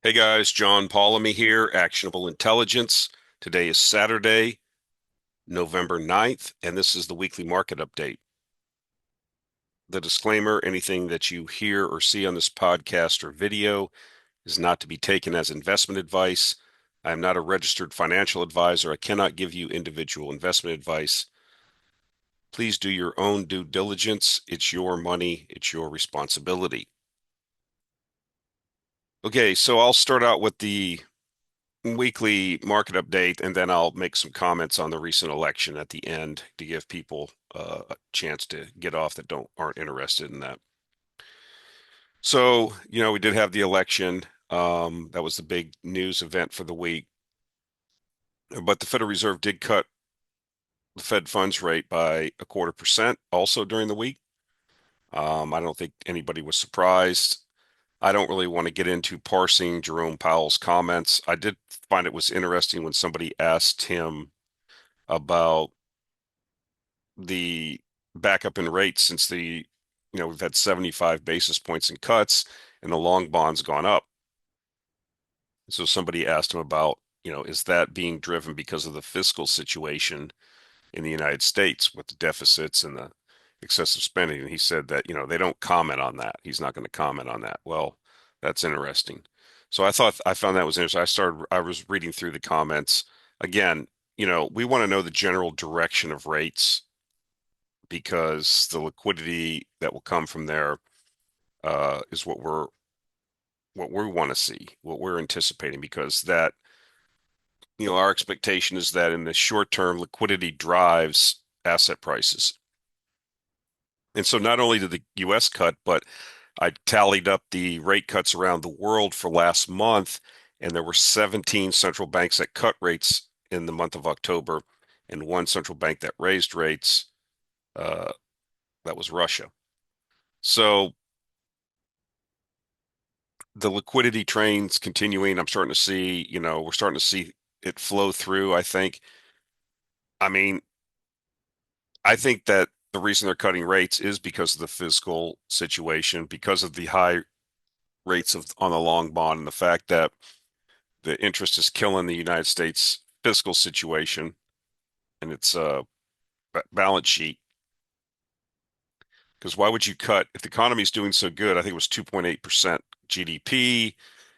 Hey guys, John Paulamy here, Actionable Intelligence. Today is Saturday, November 9th, and this is the weekly market update. The disclaimer, anything that you hear or see on this podcast or video is not to be taken as investment advice. I am not a registered financial advisor. I cannot give you individual investment advice. Please do your own due diligence. It's your money. It's your responsibility. Okay, so I'll start out with the weekly market update, and then I'll make some comments on the recent election at the end to give people a chance to get off that don't aren't interested in that. So, we did have the election. That was the big news event for the week. But the Federal Reserve did cut the Fed funds rate by a 1/4% also during the week. I don't think anybody was surprised. I don't really want to get into parsing Jerome Powell's comments. I did find it was interesting when somebody asked him about the backup in rates since we've had 75 basis points in cuts and the long bond's gone up. So somebody asked him about, is that being driven because of the fiscal situation in the United States with the deficits and the excessive spending? And he said that, they don't comment on that. He's not going to comment on that. Well, that's interesting. So I found that was interesting. I was reading through the comments. Again, we want to know the general direction of rates because the liquidity that will come from there is what we want to see, what we're anticipating, because that our expectation is that in the short term, liquidity drives asset prices. And so not only did the U.S. cut, but I tallied up the rate cuts around the world for last month, and there were 17 central banks that cut rates in the month of October, and one central bank that raised rates. Uh, that was Russia. So the liquidity train's continuing. I'm starting to see, we're starting to see it flow through, I think. I mean, I think that the reason they're cutting rates is because of the fiscal situation, because of the high rates of on the long bond and the fact that the interest is killing the United States fiscal situation and its balance sheet. Because why would you cut if the economy is doing so good? I think it was 2.8% GDP,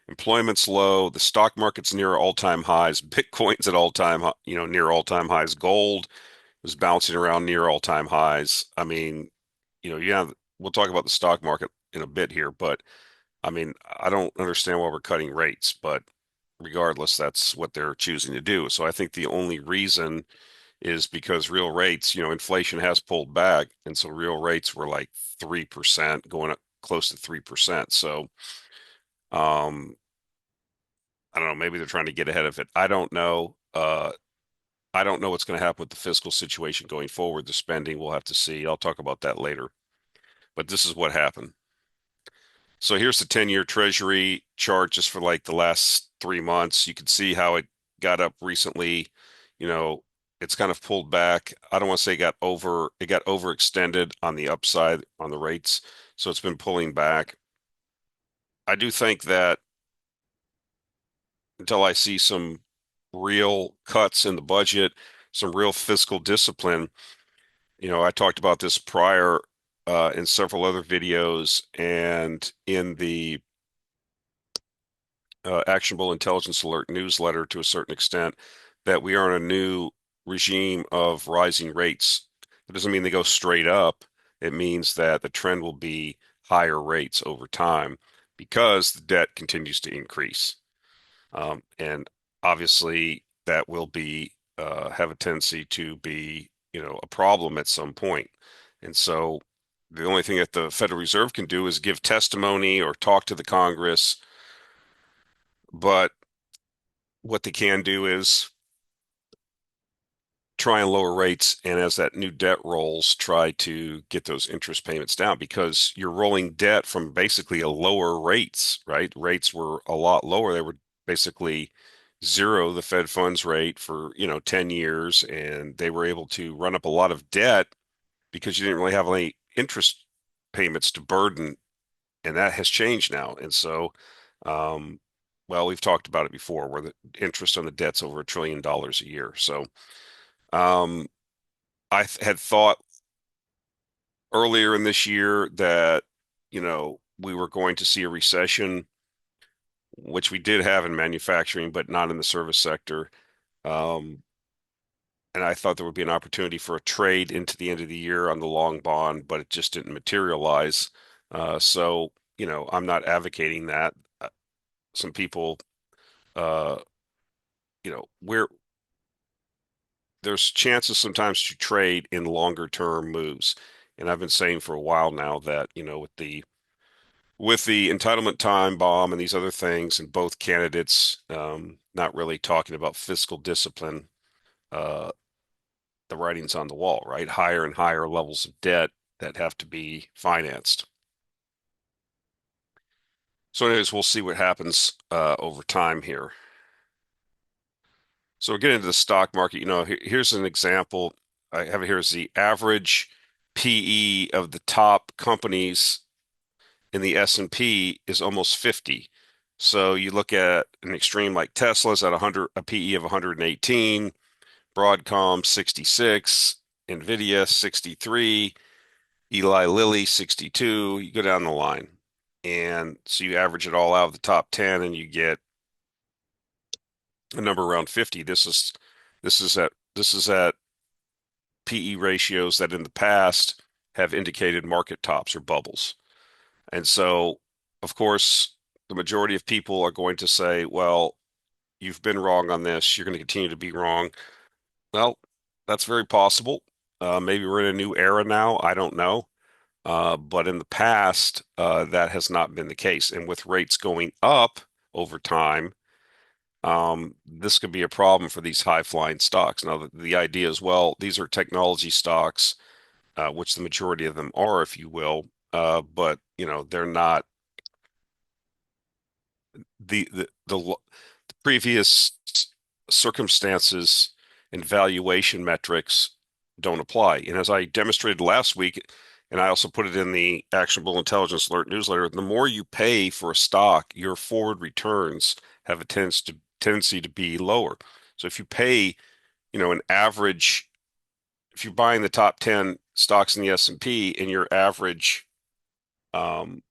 employment's low, the stock market's near all-time highs, Bitcoin's at near all-time highs, gold is bouncing around near all-time highs. I mean, yeah, we'll talk about the stock market in a bit here, but I mean, I don't understand why we're cutting rates, but regardless, that's what they're choosing to do. So I think the only reason is because real rates, inflation has pulled back, and so real rates were like 3%, going up close to 3%. So, um, I don't know, maybe they're trying to get ahead of it. I don't know. I don't know what's going to happen with the fiscal situation going forward. The spending, we'll have to see. I'll talk about that later. But this is what happened. So here's the 10-year Treasury chart just for like the last 3 months. You can see how it got up recently. You know, it's kind of pulled back. I don't want to say it got overextended on the upside on the rates. So it's been pulling back. I do think that until I see some real cuts in the budget, some real fiscal discipline, I talked about this prior in several other videos and in the Actionable Intelligence Alert newsletter to a certain extent that we are in a new regime of rising rates. It doesn't mean they go straight up. It means that the trend will be higher rates over time because the debt continues to increase. And obviously that will be have a tendency to be, a problem at some point. And so the only thing that the Federal Reserve can do is give testimony or talk to the Congress, but what they can do is try and lower rates, and as that new debt rolls, try to get those interest payments down because you're rolling debt from basically a lower rates, right? Rates were a lot lower. They were basically zero, the Fed funds rate for, 10 years, and they were able to run up a lot of debt because you didn't really have any interest payments to burden, and that has changed now. And so, um, well, we've talked about it before, where the interest on the debt's over $1 trillion a year. So um, had thought earlier in this year that, we were going to see a recession, which we did have in manufacturing, but not in the service sector. Um, and I thought there would be an opportunity for a trade into the end of the year on the long bond, but it just didn't materialize. So, I'm not advocating that. Some people, uh, where there's chances sometimes to trade in longer term moves. And I've been saying for a while now that, with the entitlement time bomb and these other things, and both candidates not really talking about fiscal discipline, uh, the writing's on the wall, right? Higher and higher levels of debt that have to be financed. So, anyways, we'll see what happens over time here. So, we're getting into the stock market. Here's an example. I have it here as the average PE of the top companies in the S&P is almost 50. So you look at an extreme like Tesla's at 100, a PE of 118, Broadcom 66, Nvidia 63, Eli Lilly 62. You go down the line. And so you average it all out of the top 10 and you get a number around 50. This is at PE ratios that in the past have indicated market tops or bubbles. And so, of course, the majority of people are going to say, well, you've been wrong on this. You're going to continue to be wrong. Well, that's very possible. Maybe we're in a new era now. I don't know. But in the past, that has not been the case. And with rates going up over time, this could be a problem for these high-flying stocks. Now, the idea is, well, these are technology stocks, which the majority of them are, if you will. But, they're not the previous circumstances and valuation metrics don't apply. And as I demonstrated last week, and I also put it in the Actionable Intelligence Alert newsletter, the more you pay for a stock, your forward returns have a tendency to be lower. So if you pay, an average, if you're buying the top 10 stocks in the S&P and your average um,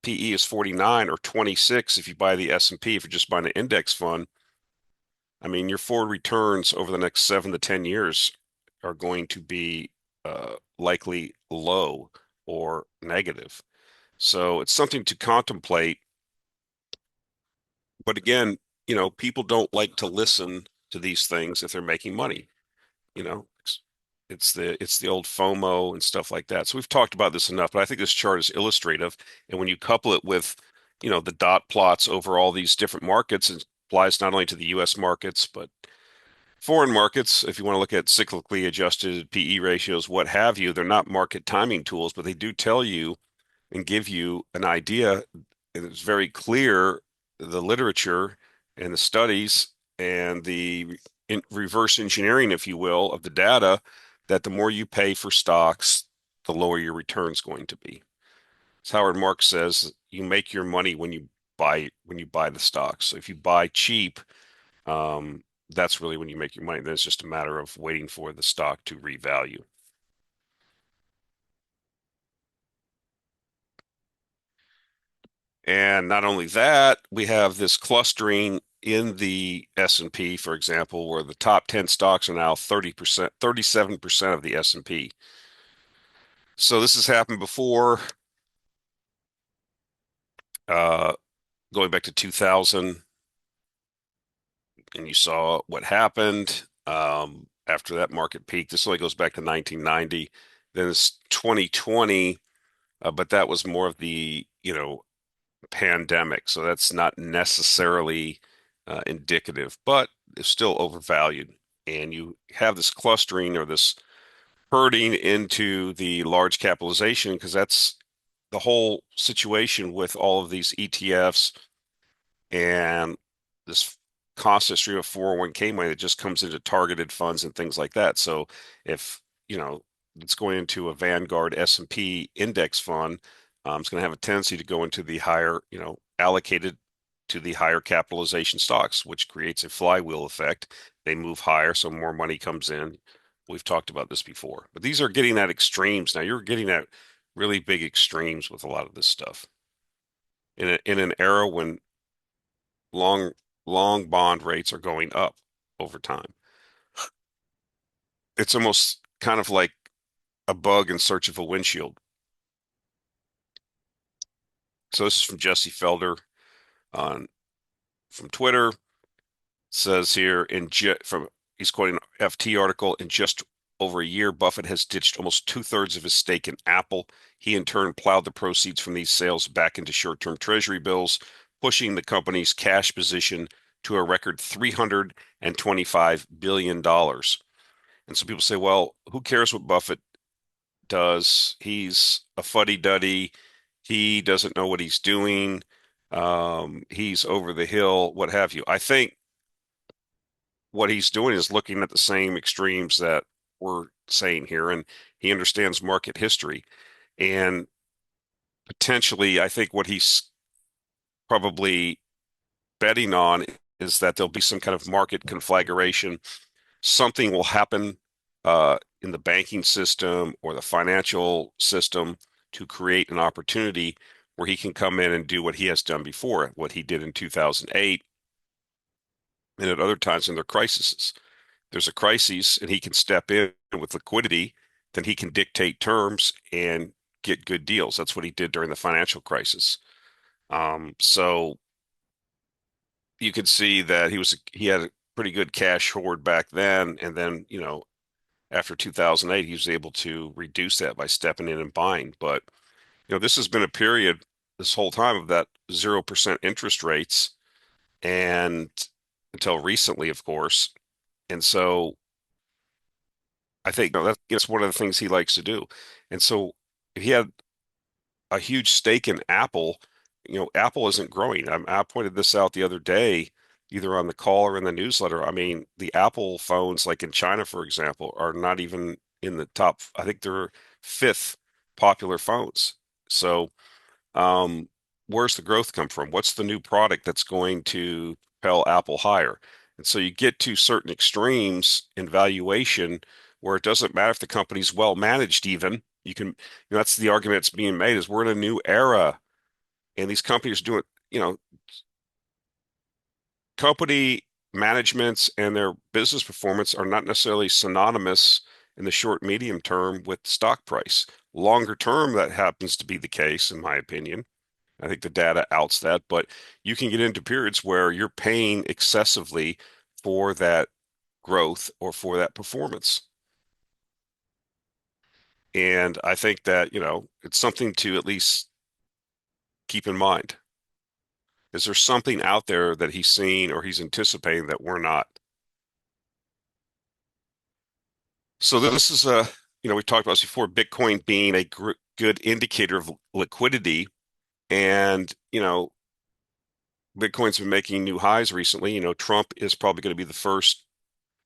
PE is 49 or 26 if you buy the S&P, if you're just buying an index fund, I mean, your forward returns over the next 7 to 10 years are going to be likely low or negative. So it's something to contemplate. But again, people don't like to listen to these things if they're making money. You know, it's the old FOMO and stuff like that. So we've talked about this enough, but I think this chart is illustrative. And when you couple it with, the dot plots over all these different markets, it applies not only to the U.S. markets, but foreign markets. If you want to look at cyclically adjusted PE ratios, what have you, they're not market timing tools, but they do tell you and give you an idea. And it's very clear, the literature and the studies and the reverse engineering, if you will, of the data, that the more you pay for stocks, the lower your return's going to be. As Howard Marks says, you make your money when you buy the stocks. So if you buy cheap, that's really when you make your money. Then it's just a matter of waiting for the stock to revalue. And not only that, we have this clustering in the S&P, for example, where the top 10 stocks are now 30%, 37% of the S&P. So this has happened before, uh, going back to 2000, and you saw what happened after that market peak. This only goes back to 1990. Then it's 2020, but that was more of the, pandemic. So that's not necessarily indicative, but it's still overvalued. And you have this clustering or this herding into the large capitalization because that's the whole situation with all of these ETFs and this constant stream of 401k money that just comes into targeted funds and things like that. So if, it's going into a Vanguard S&P index fund, it's going to have a tendency to go into the higher, allocated to the higher capitalization stocks, which creates a flywheel effect. They move higher, so more money comes in. We've talked about this before, but these are getting at extremes. Now you're getting at really big extremes with a lot of this stuff in an era when long long bond rates are going up over time. It's almost kind of like a bug in search of a windshield. So this is from Jesse Felder on from Twitter. Says here from he's quoting an FT article, in just over a year, Buffett has ditched almost two-thirds of his stake in Apple. He in turn plowed the proceeds from these sales back into short-term treasury bills, pushing the company's cash position to a record $325 billion dollars. And so people say, well, who cares what Buffett does? He's a fuddy-duddy. He doesn't know what he's doing. He's over the hill, what have you. I think what he's doing is looking at the same extremes that we're saying here, and he understands market history. And potentially, I think what he's probably betting on is that there'll be some kind of market conflagration. Something will happen in the banking system or the financial system to create an opportunity where he can come in and do what he has done before, what he did in 2008 and at other times in their crises. There's a crisis and he can step in with liquidity, then he can dictate terms and get good deals. That's what he did during the financial crisis. So you could see that he had a pretty good cash hoard back then, and then after 2008 he was able to reduce that by stepping in and buying. But this has been a period this whole time of that 0% interest rates, and until recently, of course. And so I think that's one of the things he likes to do. And so if he had a huge stake in Apple, Apple isn't growing. I pointed this out the other day, either on the call or in the newsletter. I mean, the Apple phones, like in China, for example, are not even in the top. I think they're fifth popular phones. So, where's the growth come from? What's the new product that's going to propel Apple higher? And so you get to certain extremes in valuation where it doesn't matter if the company's well managed, even. That's the argument that's being made is we're in a new era and these companies are doing, company managements and their business performance are not necessarily synonymous in the short, medium term with stock price. Longer term, that happens to be the case, in my opinion. I think the data outs that, but you can get into periods where you're paying excessively for that growth or for that performance. And I think that, it's something to at least keep in mind. Is there something out there that he's seeing or he's anticipating that we're not? So this is we talked about this before, Bitcoin being a good indicator of liquidity. And, Bitcoin's been making new highs recently. Trump is probably going to be the first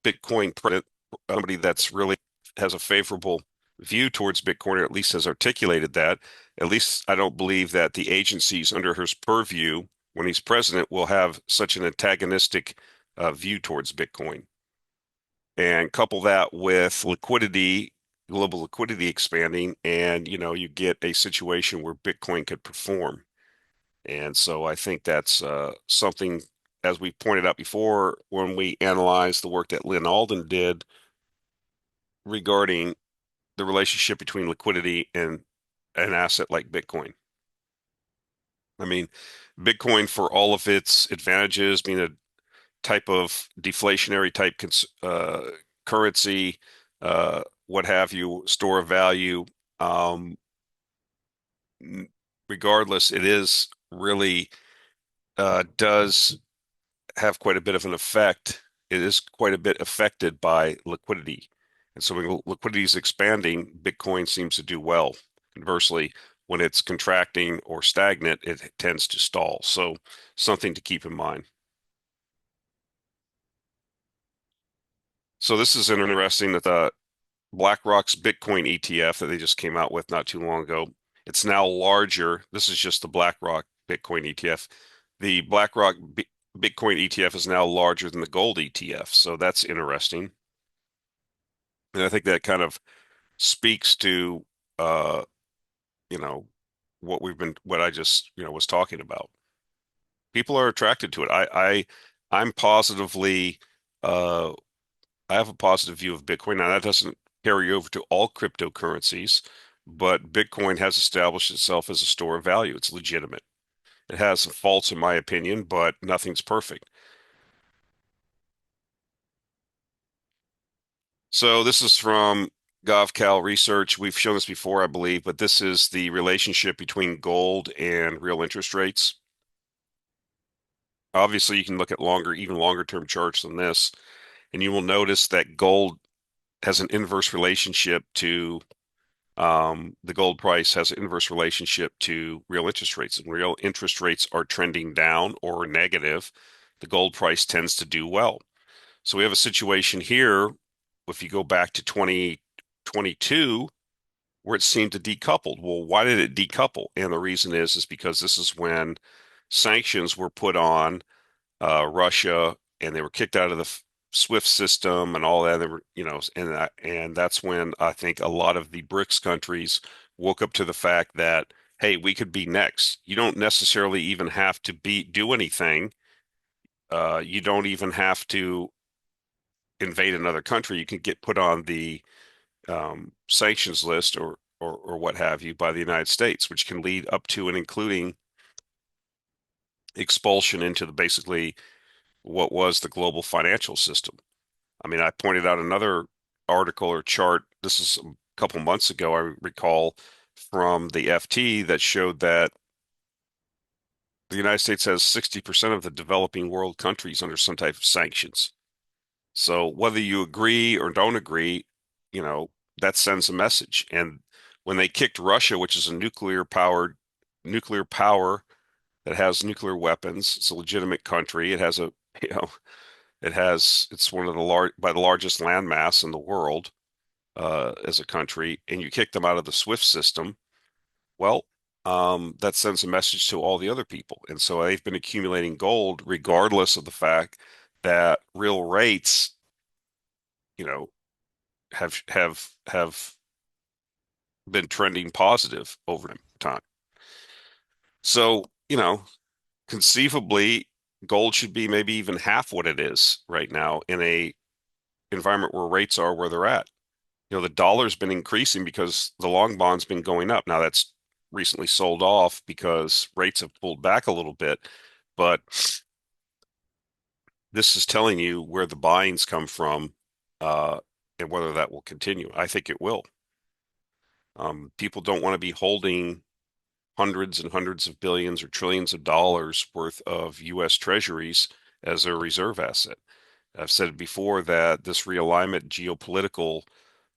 Bitcoin president, somebody that's really has a favorable view towards Bitcoin, or at least has articulated that. At least I don't believe that the agencies under his purview, when he's president, will have such an antagonistic view towards Bitcoin. And couple that with liquidity, global liquidity expanding, and you get a situation where Bitcoin could perform. And so I think that's something, as we pointed out before, when we analyzed the work that Lynn Alden did regarding the relationship between liquidity and an asset like Bitcoin. I mean, Bitcoin, for all of its advantages, being a type of deflationary type currency, what have you, store of value, um, regardless, it is really does have quite a bit of an effect. It is quite a bit affected by liquidity. And so when liquidity is expanding, Bitcoin seems to do well. Conversely, when it's contracting or stagnant, it tends to stall. So something to keep in mind. So this is interesting that the BlackRock's Bitcoin ETF that they just came out with not too long ago, it's now larger. This is just the BlackRock Bitcoin ETF. The BlackRock Bitcoin ETF is now larger than the gold ETF, so that's interesting. And I think that kind of speaks to uh, you know, what I just, was talking about. People are attracted to it. I'm positively, uh, I have a positive view of Bitcoin. Now that doesn't carry over to all cryptocurrencies, but Bitcoin has established itself as a store of value. It's legitimate. It has some faults in my opinion, but nothing's perfect. So this is from GovCal Research. We've shown this before, I believe, but this is the relationship between gold and real interest rates. Obviously, you can look at even longer term charts than this, and you will notice that gold has an inverse relationship to the gold price has an inverse relationship to real interest rates. And real interest rates are trending down or negative. The gold price tends to do well. So we have a situation here, if you go back to 2022, where it seemed to decouple. Well, why did it decouple? And the reason is because this is when sanctions were put on Russia, and they were kicked out of the SWIFT system and all that. They were, and that's when I think a lot of the BRICS countries woke up to the fact that, hey, we could be next. You don't necessarily even have to do anything. You don't even have to invade another country. You can get put on the sanctions list or what have you by the United States, which can lead up to and including expulsion into the basically what was the global financial system. I mean, I pointed out another article or chart. This is a couple months ago, I recall, from the FT that showed that the United States has 60% of the developing world countries under some type of sanctions. So whether you agree or don't agree, you know, that sends a message. And when they kicked Russia, which is a nuclear power that has nuclear weapons, it's a legitimate country. It has you know, it's one of by the largest landmass in the world as a country, and you kick them out of the SWIFT system, well, that sends a message to all the other people. And so they've been accumulating gold regardless of the fact that real rates, you know, have been trending positive over time. So, conceivably, gold should be maybe even half what it is right now in a environment where rates are where they're at. The dollar's been increasing because the long bond's been going up. Now that's recently sold off because rates have pulled back a little bit, but this is telling you where the buying's come from, uh, and whether that will continue. I think it will. People don't want to be holding hundreds and hundreds of billions or trillions of dollars worth of U.S. treasuries as their reserve asset. I've said before that this realignment geopolitical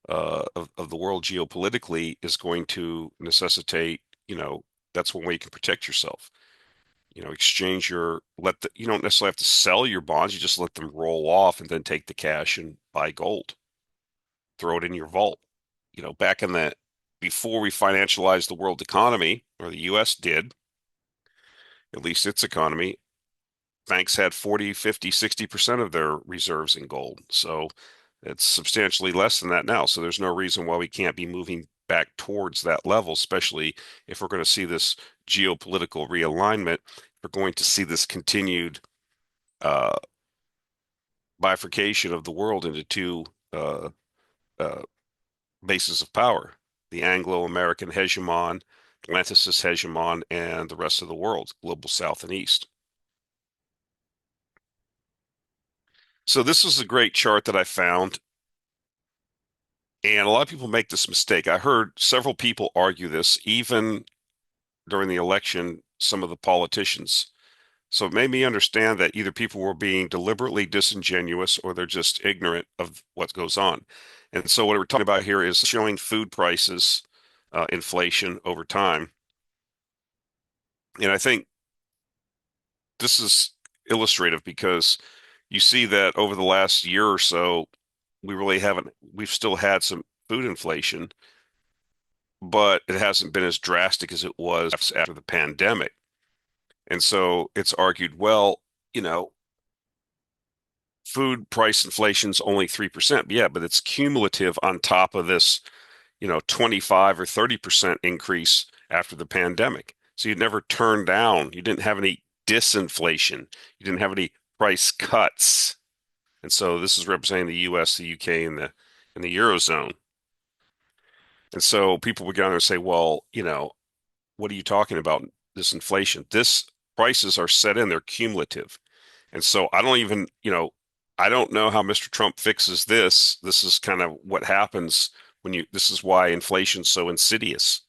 of the world geopolitically is going to necessitate, that's one way you can protect yourself. Exchange you don't necessarily have to sell your bonds, you just let them roll off and then take the cash and buy gold, throw it in your vault. Back in before we financialized the world economy, or the US did, at least its economy, banks had 40, 50, 60% of their reserves in gold. So it's substantially less than that now. So there's no reason why we can't be moving back towards that level, especially if we're going to see this geopolitical realignment. We're going to see this continued uh, bifurcation of the world into two uh, bases of power: the Anglo-American hegemon, Atlanticist hegemon, and the rest of the world, global South and East. So this is a great chart that I found. And a lot of people make this mistake. I heard several people argue this, even during the election, some of the politicians. So it made me understand that either people were being deliberately disingenuous or they're just ignorant of what goes on. And so what we're talking about here is showing food prices, inflation over time. And I think this is illustrative because you see that over the last year or so, we've still had some food inflation, but it hasn't been as drastic as it was after the pandemic. And so it's argued, well, you know, food price inflation's only 3%. Yeah, but it's cumulative on top of this, 25 or 30% increase after the pandemic. So you'd never turn down, you didn't have any disinflation, you didn't have any price cuts. And so this is representing the US, the UK, and the Eurozone. And so people would go on there and say, well, what are you talking about? This inflation. This prices are set in, they're cumulative. And so I don't even, I don't know how Mr. Trump fixes this. This is kind of what happens this is why inflation's so insidious.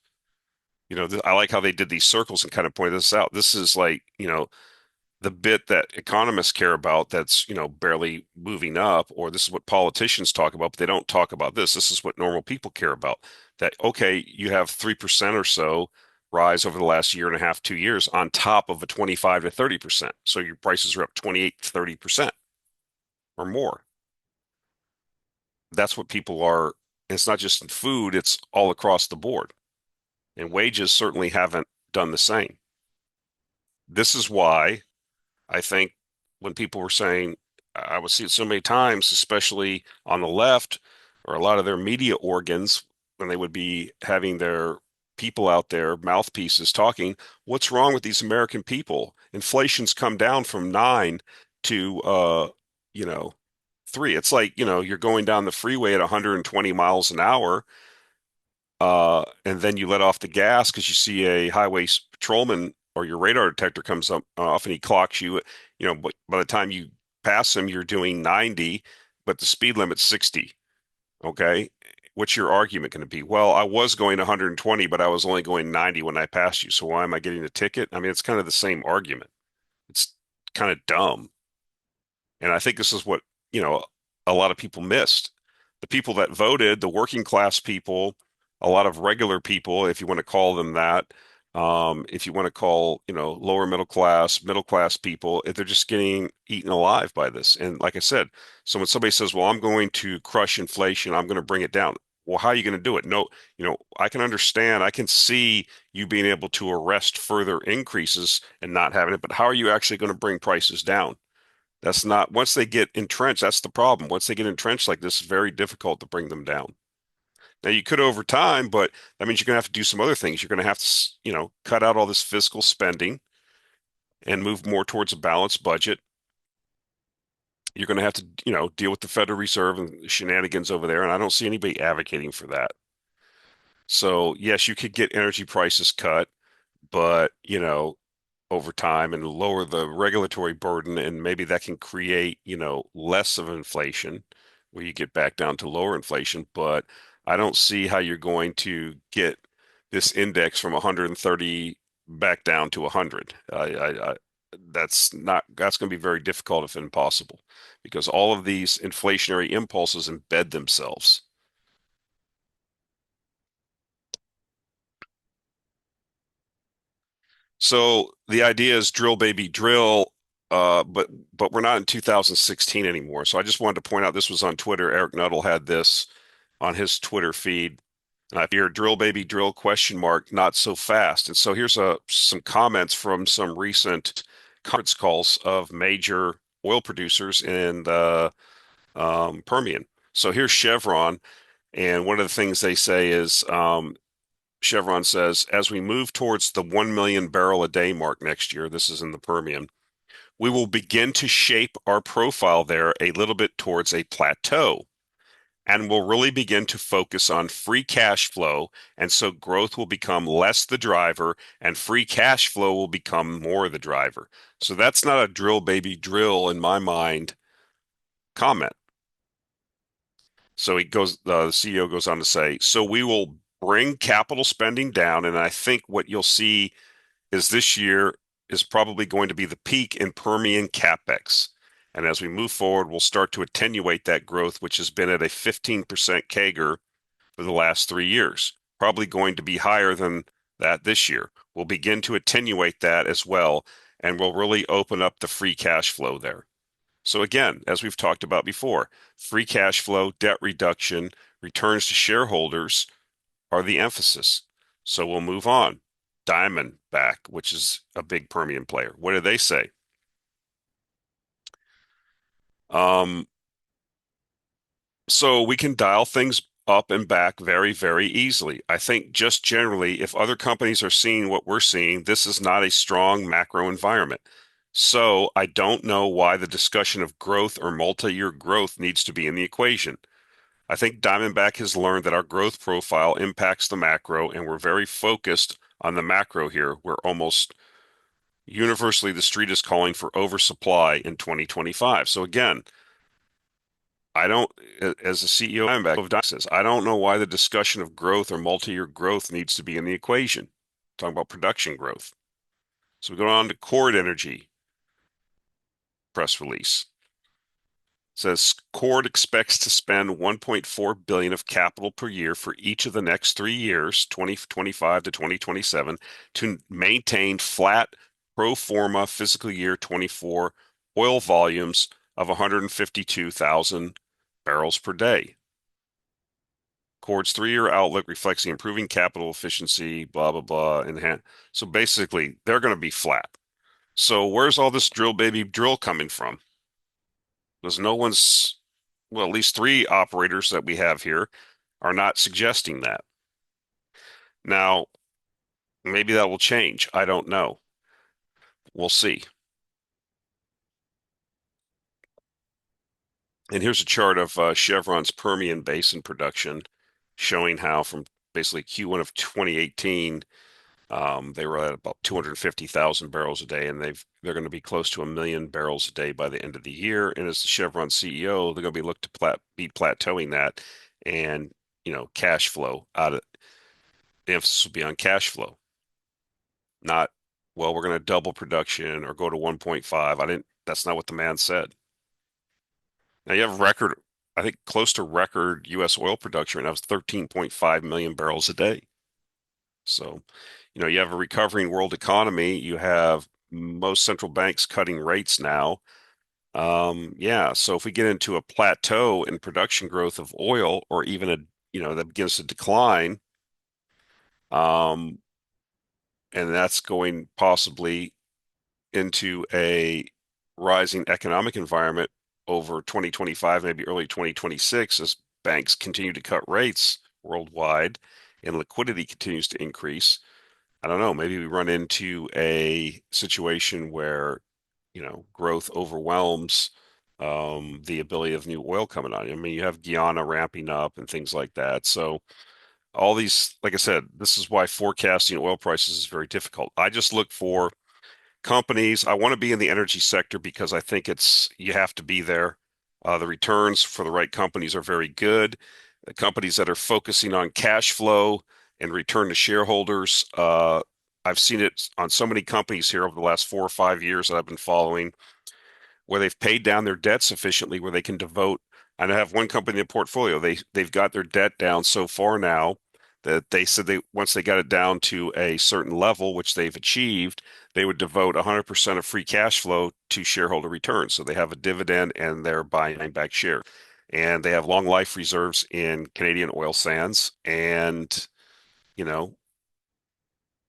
I like how they did these circles and kind of pointed this out. This is like, the bit that economists care about that's, barely moving up, or this is what politicians talk about, but they don't talk about this. This is what normal people care about. That, okay, you have 3% or so rise over the last year and a half, 2 years on top of a 25 to 30%. So your prices are up 28 to 30% or more. That's what people are. It's not just in food, it's all across the board. And wages certainly haven't done the same. This is why I think when people were saying, I would see it so many times, especially on the left or a lot of their media organs, when they would be having their people out there, mouthpieces talking, what's wrong with these American people? Inflation's come down from 9 to, you know, 3. It's like, you're going down the freeway at 120 miles an hour, and then you let off the gas because you see a highway patrolman or your radar detector comes up off and he clocks you. But by the time you pass him, you're doing 90, but the speed limit's 60. Okay. What's your argument going to be? Well, I was going 120, but I was only going 90 when I passed you. So why am I getting a ticket? I mean, it's kind of the same argument. It's kind of dumb. And I think this is what, a lot of people missed. The people that voted, the working class people, a lot of regular people, if you want to call them that, if you want to call, lower middle class people, if they're just getting eaten alive by this. And like I said, so when somebody says, well, I'm going to crush inflation, I'm going to bring it down. Well, how are you going to do it? No, I can understand, I can see you being able to arrest further increases and not having it, but how are you actually going to bring prices down? That's not, once they get entrenched, that's the problem. Once they get entrenched like this, it's very difficult to bring them down. Now you could over time, but that means you're going to have to do some other things. You're going to have to, cut out all this fiscal spending and move more towards a balanced budget. You're going to have to, deal with the Federal Reserve and shenanigans over there. And I don't see anybody advocating for that. So yes, you could get energy prices cut, but, over time and lower the regulatory burden, and maybe that can create, less of inflation where you get back down to lower inflation. But I don't see how you're going to get this index from 130 back down to 100. That's going to be very difficult if impossible because all of these inflationary impulses embed themselves. So the idea is drill, baby, drill. But we're not in 2016 anymore. So I just wanted to point out this was on Twitter. Eric Nuttall had this on his Twitter feed. And I hear drill, baby, drill, question mark, not so fast. And so here's some comments from some recent conference calls of major oil producers in the Permian. So here's Chevron. And one of the things they say is Chevron says, as we move towards the 1 million barrel a day mark next year, this is in the Permian, we will begin to shape our profile there a little bit towards a plateau and we'll really begin to focus on free cash flow. And so growth will become less the driver and free cash flow will become more the driver. So that's not a drill, baby, drill in my mind comment. So the CEO goes on to say, so we will bring capital spending down. And I think what you'll see is this year is probably going to be the peak in Permian CapEx. And as we move forward, we'll start to attenuate that growth, which has been at a 15% CAGR for the last 3 years, probably going to be higher than that this year. We'll begin to attenuate that as well, and we'll really open up the free cash flow there. So again, as we've talked about before, free cash flow, debt reduction, returns to shareholders are the emphasis. So we'll move on. Diamondback, which is a big Permian player. What do they say? Um, so we can dial things up and back very, very easily. I think just generally, if other companies are seeing what we're seeing, this is not a strong macro environment. So I don't know why the discussion of growth or multi-year growth needs to be in the equation. I think Diamondback has learned that our growth profile impacts the macro, and we're very focused on the macro here. We're almost universally, the street is calling for oversupply in 2025. So again, I don't, as the CEO of Diamondback says, I don't know why the discussion of growth or multi-year growth needs to be in the equation. Talking about production growth. So we go on to Chord Energy press release. Says Cord expects to spend 1.4 billion of capital per year for each of the next 3 years, 2025 to 2027, to maintain flat pro forma fiscal year 24 oil volumes of 152,000 barrels per day. Cord's 3-year outlook reflects the improving capital efficiency, blah, blah, blah. So basically, they're going to be flat. So where's all this drill baby drill coming from? Because no one's, well, at least three operators that we have here are not suggesting that. Now, maybe that will change. I don't know. We'll see. And here's a chart of Chevron's Permian Basin production showing how from basically Q1 of 2018, they were at about 250,000 barrels a day, and they're going to be close to 1 million barrels a day by the end of the year. And as the Chevron CEO, they're going to be looked to be plateauing that, and cash flow out of the emphasis will be on cash flow, not, well, we're going to double production or go to 1.5. That's not what the man said. Now you have record, I think close to record U.S. oil production right now is 13.5 million barrels a day. So, you have a recovering world economy. You have most central banks cutting rates now. Yeah, so if we get into a plateau in production growth of oil, or even that begins to decline, um, and that's going possibly into a rising economic environment over 2025, maybe early 2026, as banks continue to cut rates worldwide and liquidity continues to increase. I don't know, maybe we run into a situation where, growth overwhelms the ability of new oil coming on. I mean, you have Guyana ramping up and things like that. So all these, like I said, this is why forecasting oil prices is very difficult. I just look for companies. I want to be in the energy sector because I think you have to be there. The returns for the right companies are very good. The companies that are focusing on cash flow and return to shareholders, I've seen it on so many companies here over the last 4 or 5 years that I've been following, where they've paid down their debt sufficiently where they can devote. And I have one company in the portfolio. They've got their debt down so far now that they said once they got it down to a certain level, which they've achieved, they would devote 100% of free cash flow to shareholder returns. So they have a dividend and they're buying back shares. And they have long life reserves in Canadian oil sands. And, you know,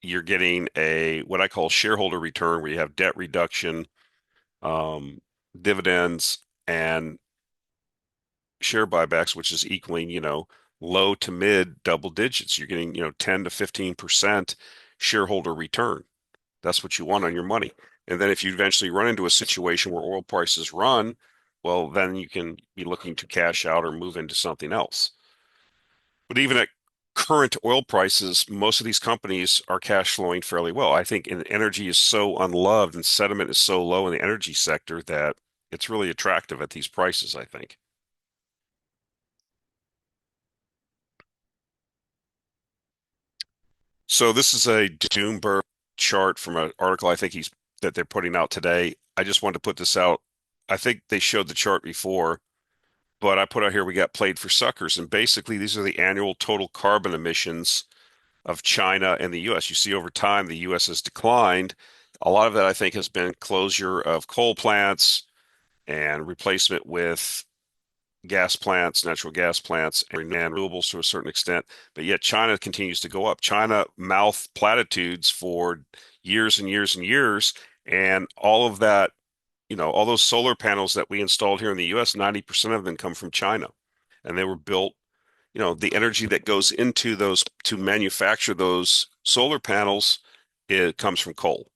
you're getting what I call shareholder return, where you have debt reduction, um, dividends, and share buybacks, which is equaling, low to mid double digits. You're getting, 10 to 15% shareholder return. That's what you want on your money. And then if you eventually run into a situation where oil prices run, well, then you can be looking to cash out or move into something else. But even at current oil prices, most of these companies are cash flowing fairly well. I think energy is so unloved and sentiment is so low in the energy sector that it's really attractive at these prices, I think. So this is a Doomberg chart from an article I think he's that they're putting out today. I just wanted to put this out. I think they showed the chart before, but I put out here we got played for suckers. And basically these are the annual total carbon emissions of China and the US. You see over time the US has declined. A lot of that I think has been closure of coal plants and replacement with gas plants, natural gas plants, and renewables to a certain extent. But yet China continues to go up. China mouth platitudes for years and years and years, and all of that, all those solar panels that we installed here in the US, 90% of them come from China. And they were built, the energy that goes into those to manufacture those solar panels, it comes from coal.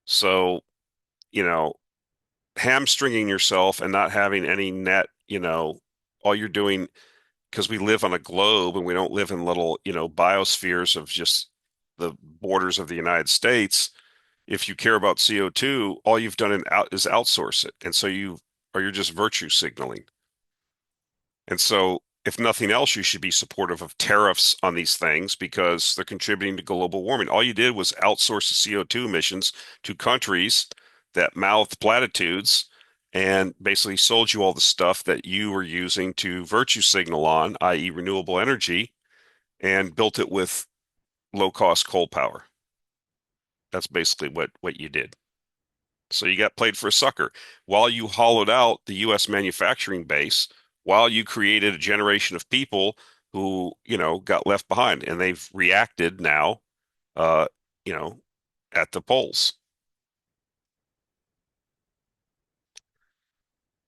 So, you know, hamstringing yourself and not having any net, all you're doing, because we live on a globe and we don't live in little, biospheres of just the borders of the United States. If you care about CO2, all you've done is outsource it. And so you're just virtue signaling. And so, if nothing else, you should be supportive of tariffs on these things because they're contributing to global warming. All you did was outsource the CO2 emissions to countries that mouthed platitudes and basically sold you all the stuff that you were using to virtue signal on, i.e., renewable energy, and built it with low-cost coal power. That's basically what you did. So you got played for a sucker while you hollowed out the U.S. manufacturing base, while you created a generation of people who, got left behind, and they've reacted now, uh, you know, at the polls.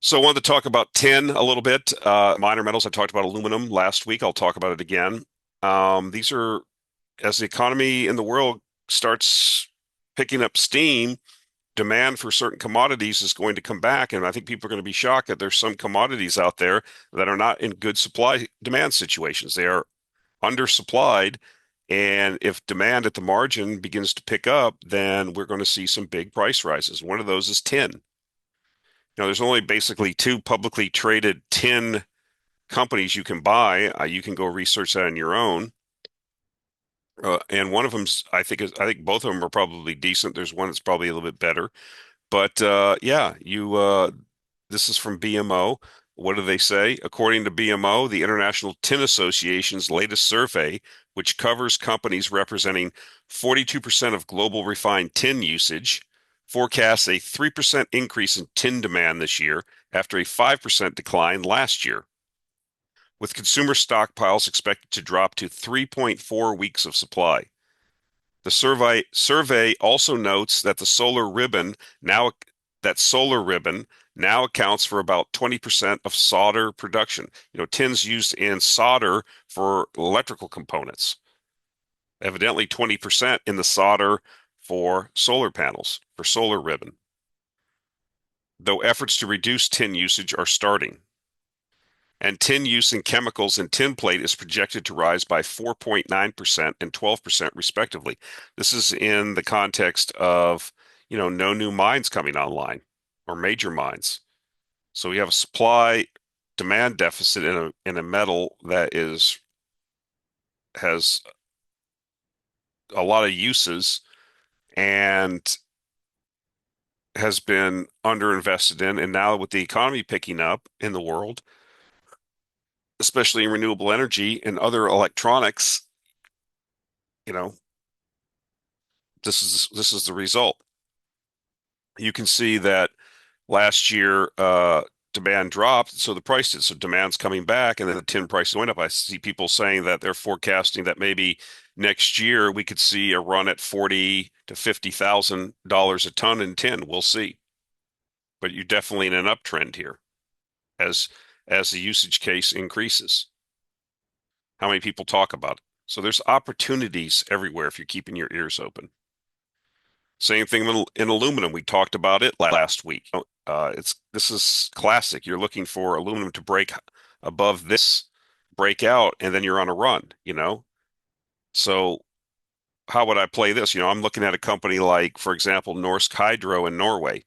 So I wanted to talk about tin a little bit. Minor metals. I talked about aluminum last week. I'll talk about it again. These are as the economy in the world starts picking up steam, demand for certain commodities is going to come back. And I think people are going to be shocked that there's some commodities out there that are not in good supply demand situations. They are undersupplied. And if demand at the margin begins to pick up, then we're going to see some big price rises. One of those is tin. There's only basically two publicly traded tin companies you can buy. You can go research that on your own. And one of them's, I think both of them are probably decent. There's one that's probably a little bit better. But yeah, this is from BMO. What do they say? According to BMO, the International Tin Association's latest survey, which covers companies representing 42% of global refined tin usage, forecasts a 3% increase in tin demand this year after a 5% decline last year, with consumer stockpiles expected to drop to 3.4 weeks of supply. The survey also notes that now solar ribbon now accounts for about 20% of solder production. Tin's used in solder for electrical components. Evidently 20% in the solder for solar panels, for solar ribbon. Though efforts to reduce tin usage are starting. And tin use in chemicals and tin plate is projected to rise by 4.9% and 12% respectively. This is in the context of, no new mines coming online or major mines. So we have a supply demand deficit in a metal that has a lot of uses and has been underinvested in. And now with the economy picking up in the world, especially in renewable energy and other electronics, you know, this is the result. You can see that last year demand dropped, so the price did. So demand's coming back, and then the tin prices went up. I see people saying that they're forecasting that maybe next year we could see a run at 40 to $50,000 a ton in tin. We'll see, but you're definitely in an uptrend here as the usage case increases. How many people talk about it? So there's opportunities everywhere if you're keeping your ears open. Same thing in aluminum. We talked about it last week. This is classic. You're looking for aluminum to break above this breakout, and then you're on a run. So how would I play this? I'm looking at a company like, for example, Norsk Hydro in Norway.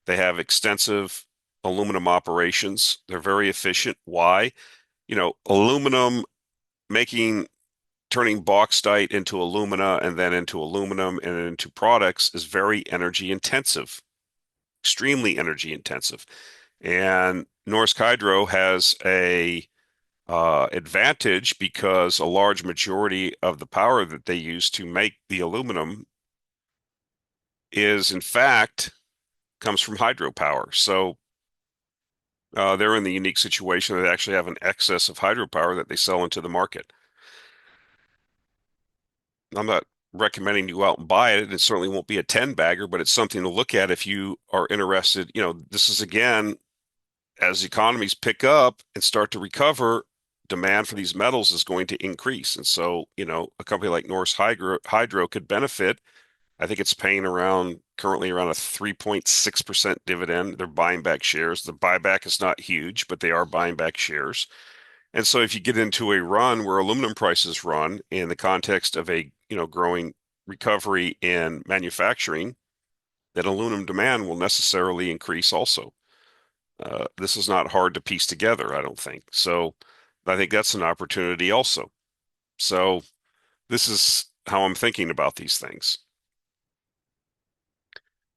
They have extensive aluminum operations. They're very efficient. Why? Aluminum making turning bauxite into alumina and then into aluminum and into products is very energy intensive, extremely energy intensive. And Norsk Hydro has a advantage because a large majority of the power that they use to make the aluminum is in fact comes from hydropower. So They're in the unique situation that they actually have an excess of hydropower that they sell into the market. I'm not recommending you go out and buy it. It certainly won't be a 10 bagger, but it's something to look at if you are interested. This is again, as economies pick up and start to recover, demand for these metals is going to increase. And so, a company like Norsk Hydro could benefit. I think it's paying currently around a 3.6% dividend. They're buying back shares. The buyback is not huge, but they are buying back shares. And so if you get into a run where aluminum prices run in the context of a, growing recovery in manufacturing, then aluminum demand will necessarily increase also. This is not hard to piece together, I don't think. So I think that's an opportunity also. So this is how I'm thinking about these things.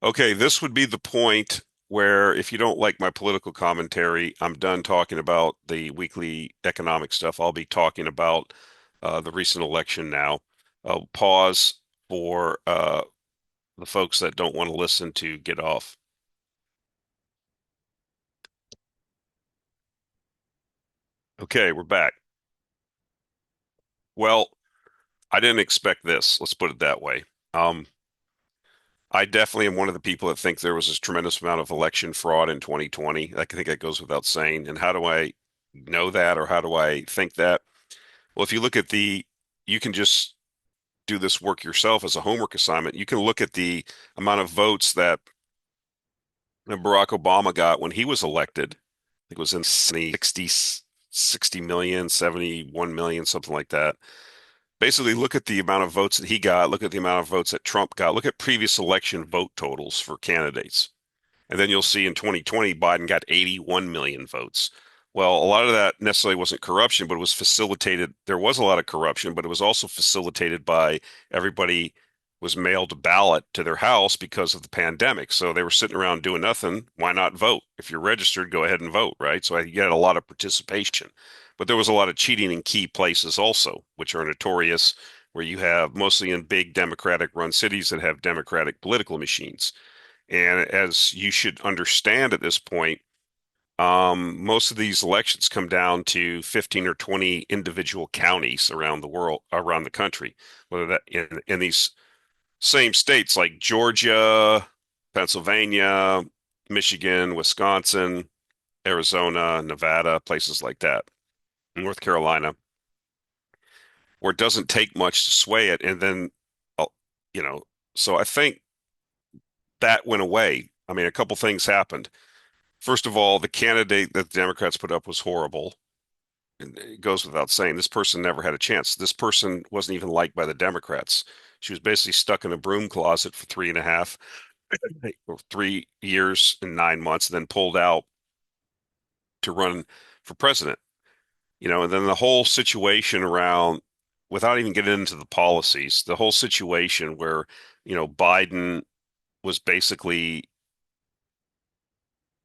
Okay, this would be the point where if you don't like my political commentary, I'm done talking about the weekly economic stuff. I'll be talking about the recent election now. I'll pause for the folks that don't want to listen to get off. Okay, we're back. Well, I didn't expect this. Let's put it that way. Um, I definitely am one of the people that think there was this tremendous amount of election fraud in 2020. I think that goes without saying. And how do I know that, or how do I think that? Well, if you look at you can just do this work yourself as a homework assignment. You can look at the amount of votes that Barack Obama got when he was elected. I think it was in 60 million, 71 million, something like that. Basically, look at the amount of votes that he got, look at the amount of votes that Trump got, look at previous election vote totals for candidates. And then you'll see in 2020, Biden got 81 million votes. Well, a lot of that necessarily wasn't corruption, but it was facilitated. There was a lot of corruption, but it was also facilitated by everybody was mailed a ballot to their house because of the pandemic. So they were sitting around doing nothing. Why not vote? If you're registered, go ahead and vote, right? So you get a lot of participation. But there was a lot of cheating in key places also, which are notorious, where you have mostly in big Democratic run cities that have Democratic political machines. And as you should understand at this point, most of these elections come down to 15 or 20 individual counties around the world, around the country, whether that in these same states like Georgia, Pennsylvania, Michigan, Wisconsin, Arizona, Nevada, places like that, North Carolina, where it doesn't take much to sway it. And then, uh, you know, so I think that went away. I mean, a couple things happened. First of all, the candidate that the Democrats put up was horrible. And it goes without saying, this person never had a chance. This person wasn't even liked by the Democrats. She was basically stuck in a broom closet for 3 years and 9 months, and then pulled out to run for president. And then the whole situation around, without even getting into the policies, the whole situation where, Biden was basically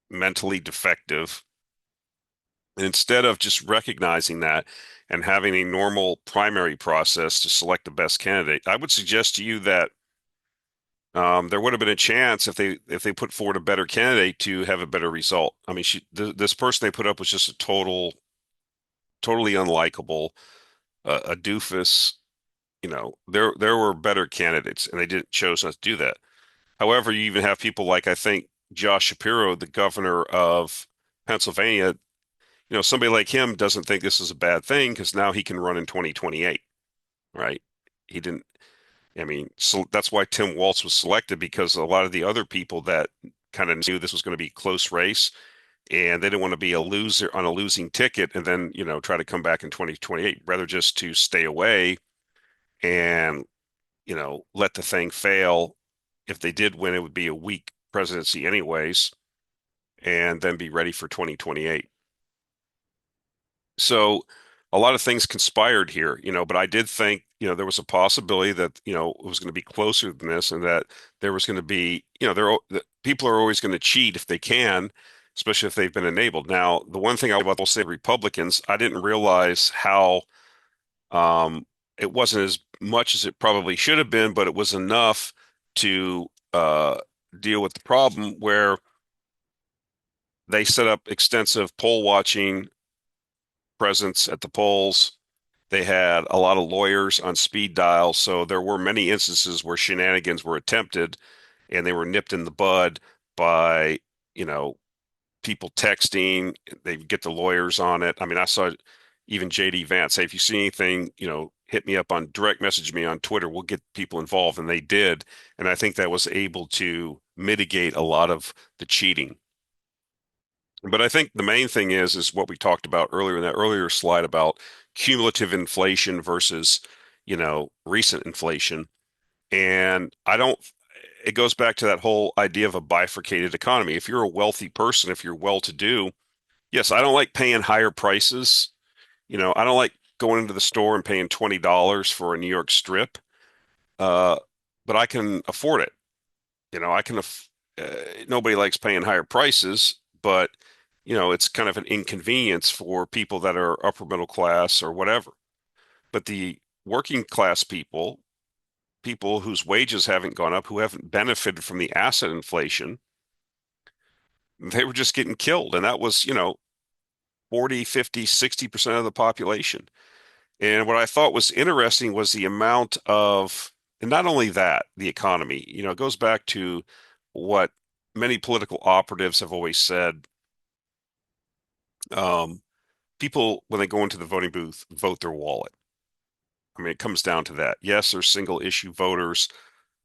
mentally defective. And instead of just recognizing that and having a normal primary process to select the best candidate, I would suggest to you that there would have been a chance if they put forward a better candidate to have a better result. I mean, this person they put up was just a totally unlikable, a doofus. There were better candidates, and they didn't chose not to do that. However, you even have people like I think Josh Shapiro, the governor of Pennsylvania. Somebody like him doesn't think this is a bad thing because now he can run in 2028, right? He didn't, I mean, so that's why Tim Walz was selected, because a lot of the other people that kind of knew this was going to be a close race and they didn't want to be a loser on a losing ticket and then, try to come back in 2028, rather just to stay away and, let the thing fail. If they did win, it would be a weak presidency anyways, and then be ready for 2028. So a lot of things conspired here, but I did think, there was a possibility that, it was going to be closer than this, and that there was going to be, that people are always going to cheat if they can, especially if they've been enabled. Now, the one thing I will say, Republicans, I didn't realize how it wasn't as much as it probably should have been, but it was enough to deal with the problem where They set up extensive poll watching presence at the polls. They had a lot of lawyers on speed dial, so there were many instances where shenanigans were attempted and they were nipped in the bud by, you know, people texting. They get the lawyers on it. I mean, I saw even JD Vance say, if you see anything, hit me up on direct message me on Twitter. We'll get people involved. And they did. And I think that was able to mitigate a lot of the cheating. But I think the main thing is what we talked about earlier in that earlier slide about cumulative inflation versus, recent inflation. And it goes back to that whole idea of a bifurcated economy. If you're a wealthy person, if you're well-to-do, yes, I don't like paying higher prices. I don't like going into the store and paying $20 for a New York strip, uh, but I can afford it. I can, nobody likes paying higher prices, but it's kind of an inconvenience for people that are upper middle class or whatever. But the working class people whose wages haven't gone up, who haven't benefited from the asset inflation, they were just getting killed. And that was, 40, 50, 60% of the population. And what I thought was interesting was the amount of, and not only that, the economy, it goes back to what many political operatives have always said. Um, People, when they go into the voting booth, vote their wallet. I mean, it comes down to that. Yes, there's single issue voters,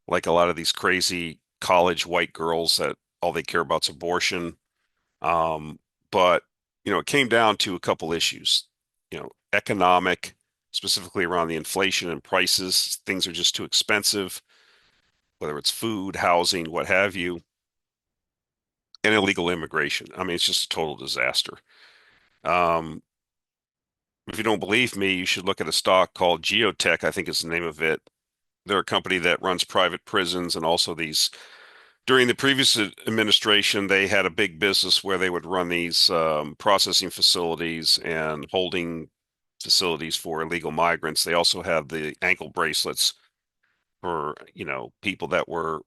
like a lot of these crazy college white girls that all they care about is abortion. Um, but, it came down to a couple issues, economic, specifically around the inflation and prices. Things are just too expensive, whether it's food, housing, what have you, and illegal immigration. I mean, it's just a total disaster. Um, if you don't believe me, you should look at a stock called Geotech, I think is the name of it. They're a company that runs private prisons and also these. During the previous administration, they had a big business where they would run these processing facilities and holding facilities for illegal migrants. They also have the ankle bracelets for, people that were,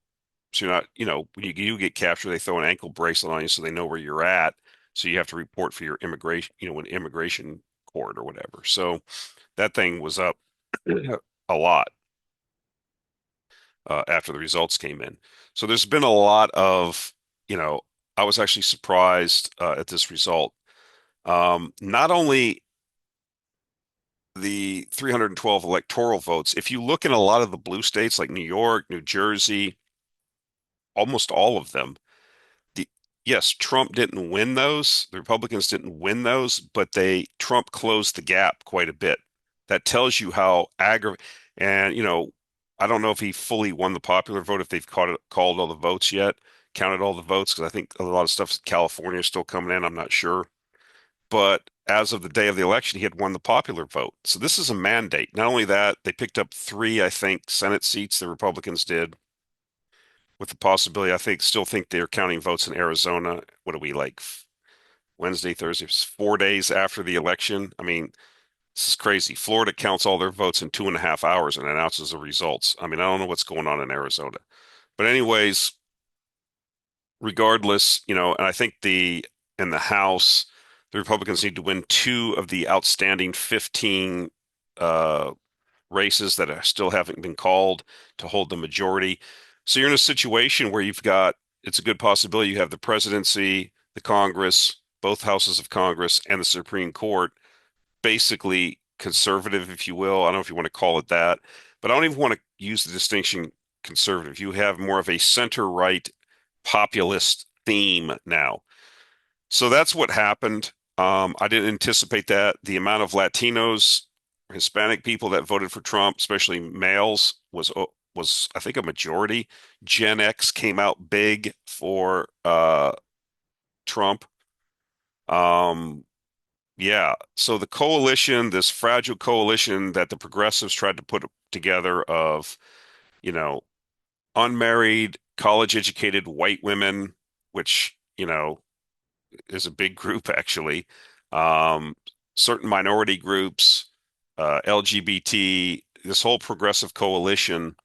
so you're not, when you get captured, they throw an ankle bracelet on you so they know where you're at. So you have to report for your immigration, an immigration court or whatever. So that thing was up a lot after the results came in. So there's been a lot of, you know, I was actually surprised at this result. Not only the 312 electoral votes, if you look in a lot of the blue states like New York, New Jersey, almost all of them, the yes, Trump didn't win those. The Republicans didn't win those, but Trump closed the gap quite a bit. That tells you how aggravating. And I don't know if he fully won the popular vote, if they've called all the votes yet, counted all the votes, because I think a lot of stuff in California is still coming in. I'm not sure. But as of the day of the election, he had won the popular vote. So this is a mandate. Not only that, they picked up three, I think, Senate seats, the Republicans did, with the possibility, still think they're counting votes in Arizona. What are we like, Wednesday, Thursday, 4 days after the election? I mean, this is crazy. Florida counts all their votes in 2.5 hours and announces the results. I mean, I don't know what's going on in Arizona. But anyways, regardless, and I think in the House, the Republicans need to win two of the outstanding 15 uh, races that still haven't been called to hold the majority. So you're in a situation where it's a good possibility you have the presidency, the Congress, both houses of Congress, and the Supreme Court basically conservative, if you will. I don't know if you want to call it that, but I don't even want to use the distinction conservative. You have more of a center-right populist theme now. So that's what happened. I didn't anticipate that. The amount of Latinos, Hispanic people that voted for Trump, especially males, was I think a majority. Gen X came out big for Trump. Um, yeah. So the coalition, this fragile coalition that the progressives tried to put together of, you know, unmarried, college educated white women, which, is a big group actually. Um, Certain minority groups, LGBT, this whole progressive coalition.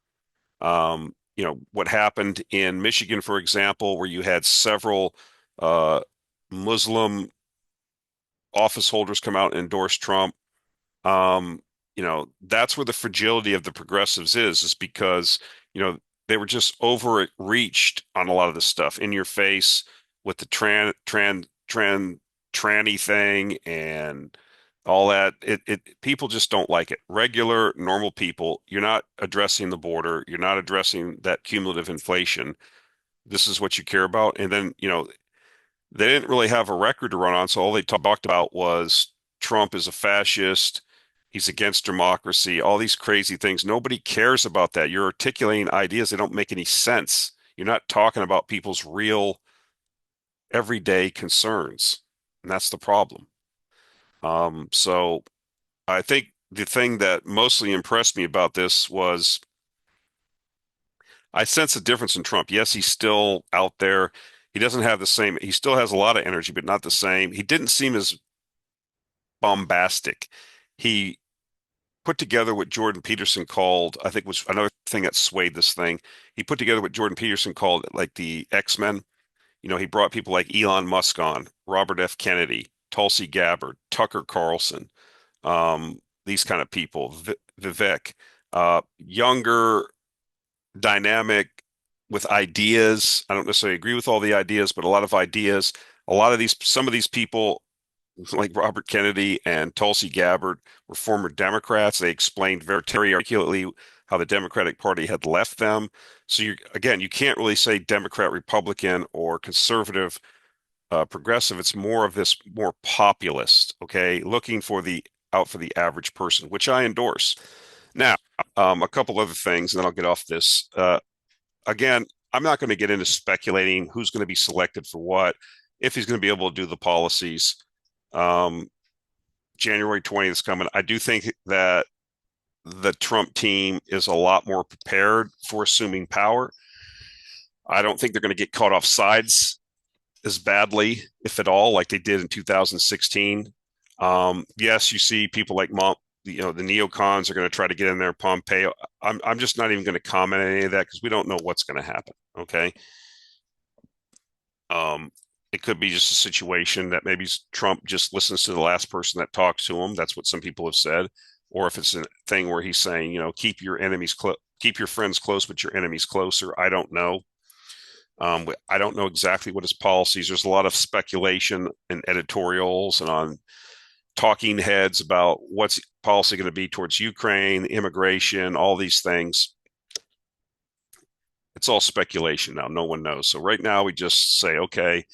What happened in Michigan, for example, where you had several uh, Muslim office holders come out and endorse Trump. Um, that's where the fragility of the progressives is because, they were just overreached on a lot of this stuff in your face with the tranny thing and all that. People just don't like it. Regular, normal people, you're not addressing the border, you're not addressing that cumulative inflation. This is what you care about. And then, they didn't really have a record to run on, so all they talked about was Trump is a fascist, he's against democracy, all these crazy things. Nobody cares about that. You're articulating ideas that don't make any sense. You're not talking about people's real everyday concerns, and that's the problem. So I think the thing that mostly impressed me about this was I sense a difference in Trump. Yes, he's still out there. He doesn't have the same, he still has a lot of energy, but not the same. He didn't seem as bombastic. He put together what Jordan Peterson called, I think was another thing that swayed this thing. He put together what Jordan Peterson called like the X-Men. He brought people like Elon Musk on, Robert F. Kennedy, Tulsi Gabbard, Tucker Carlson, these kind of people, Vivek, younger, dynamic, with ideas. I don't necessarily agree with all the ideas, but a lot of ideas. Some of these people like Robert Kennedy and Tulsi Gabbard were former Democrats. They explained very articulately how the Democratic Party had left them. So you can't really say Democrat, Republican, or conservative, progressive. It's more of this more populist, okay, looking for the out for the average person, which I endorse. Now, a couple other things, and then I'll get off this. Again, I'm not going to get into speculating who's going to be selected for what, if he's going to be able to do the policies. Um, January 20th is coming. I do think that the Trump team is a lot more prepared for assuming power. I don't think they're going to get caught off sides as badly, if at all, like they did in 2016. Yes, you see people like the neocons are going to try to get in there. Pompeo. I'm just not even going to comment on any of that because we don't know what's going to happen. Okay. Um, it could be just a situation that maybe Trump just listens to the last person that talks to him. That's what some people have said. Or if it's a thing where he's saying, keep your friends close, but your enemies closer. I don't know. I don't know exactly what his policies. There's a lot of speculation and editorials and on talking heads about what's policy going to be towards Ukraine, immigration, all these things. It's all speculation now. No one knows. So right now we just say, okay,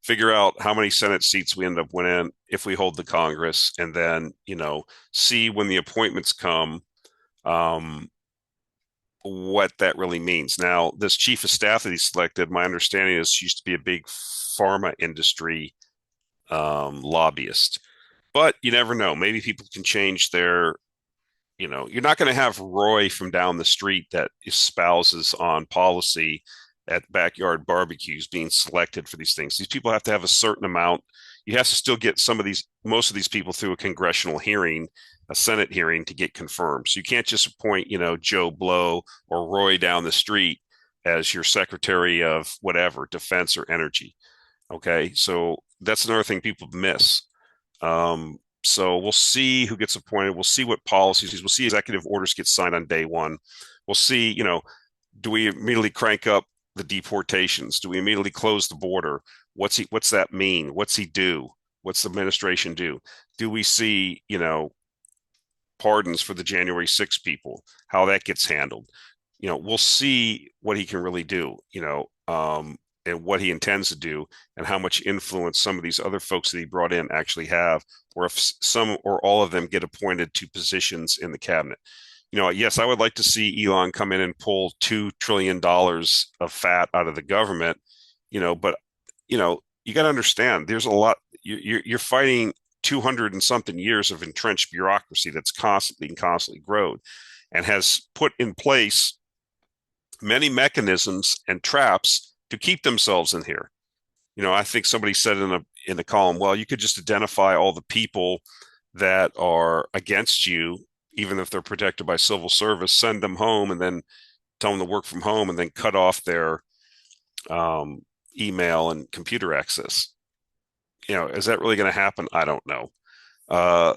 figure out how many Senate seats we end up winning if we hold the Congress, and then, see when the appointments come, um, what that really means. Now, this chief of staff that he selected, my understanding is used to be a big pharma industry lobbyist. But you never know. Maybe people can change you're not going to have Roy from down the street that espouses on policy at backyard barbecues being selected for these things. These people have to have a certain amount. You have to still get most of these people through a congressional hearing, a Senate hearing to get confirmed. So you can't just appoint, Joe Blow or Roy down the street as your secretary of whatever, defense or energy. Okay. So that's another thing people miss. So we'll see who gets appointed. We'll see what policies. We'll see executive orders get signed on day one. We'll see, do we immediately crank up the deportations? Do we immediately close the border? What's that mean? What's he do? What's the administration do? Do we see, pardons for the January 6 people, how that gets handled? We'll see what he can really do, and what he intends to do and how much influence some of these other folks that he brought in actually have, or if some or all of them get appointed to positions in the cabinet. Yes, I would like to see Elon come in and pull $2 trillion of fat out of the government, but you got to understand there's a lot you're fighting 200 and something years of entrenched bureaucracy that's constantly grown and has put in place many mechanisms and traps to keep themselves in here. I think somebody said in the column, well, you could just identify all the people that are against you, even if they're protected by civil service, send them home, and then tell them to work from home, and then cut off their email and computer access. Is that really going to happen? I don't know. Uh,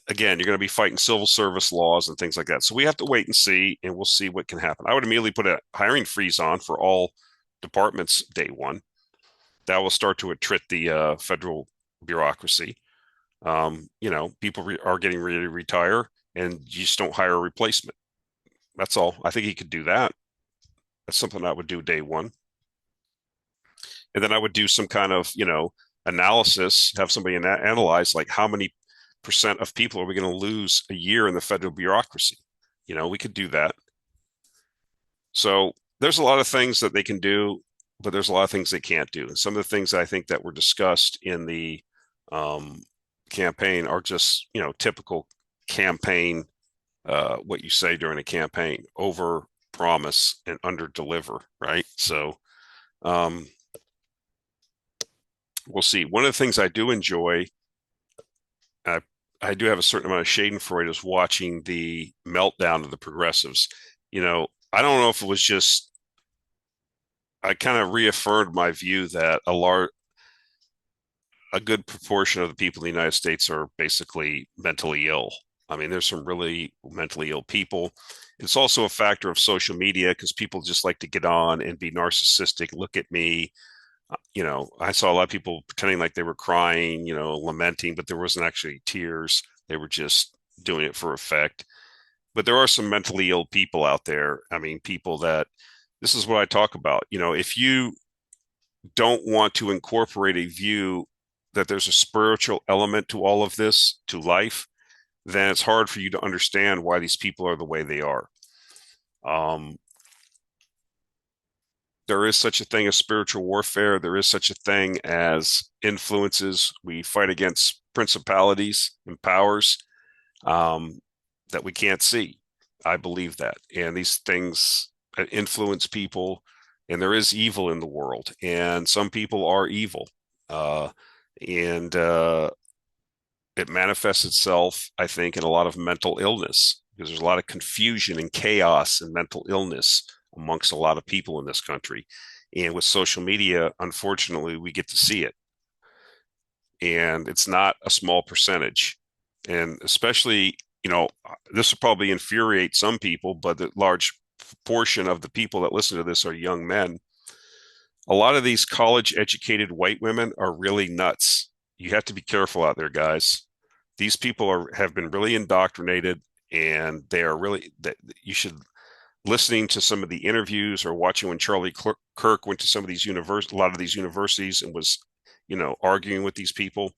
Again, you're going to be fighting civil service laws and things like that. So we have to wait and see, and we'll see what can happen. I would immediately put a hiring freeze on for all departments day one. That will start to attrit the federal bureaucracy. People are getting ready to retire, and you just don't hire a replacement. That's all. I think he could do that. That's something I would do day one. And then I would do some kind of, analysis, have somebody analyze like how many percent of people are we going to lose a year in the federal bureaucracy? We could do that. So there's a lot of things that they can do, but there's a lot of things they can't do. And some of the things I think that were discussed in the um, campaign are just, typical campaign, what you say during a campaign, over promise and under deliver, right? So um, we'll see. One of the things I do enjoy, I, I do have a certain amount of schadenfreude, is watching the meltdown of the progressives. I don't know if it was just, I kind of reaffirmed my view that a good proportion of the people in the United States are basically mentally ill. I mean, there's some really mentally ill people. It's also a factor of social media because people just like to get on and be narcissistic. Look at me. I saw a lot of people pretending like they were crying, lamenting, but there wasn't actually tears. They were just doing it for effect. But there are some mentally ill people out there. I mean, people that this is what I talk about. If you don't want to incorporate a view that there's a spiritual element to all of this, to life, then it's hard for you to understand why these people are the way they are. Um, there is such a thing as spiritual warfare. There is such a thing as influences. We fight against principalities and powers um, that we can't see. I believe that. And these things influence people, and there is evil in the world, and some people are evil. Uh, and It manifests itself, I think, in a lot of mental illness because there's a lot of confusion and chaos and mental illness amongst a lot of people in this country. And with social media, unfortunately, we get to see it. And it's not a small percentage. And especially, this will probably infuriate some people, but the large portion of the people that listen to this are young men. A lot of these college educated white women are really nuts. You have to be careful out there, guys. These people have been really indoctrinated, and they are really that you should listening to some of the interviews or watching when Charlie Kirk went to some of these a lot of these universities and was, arguing with these people,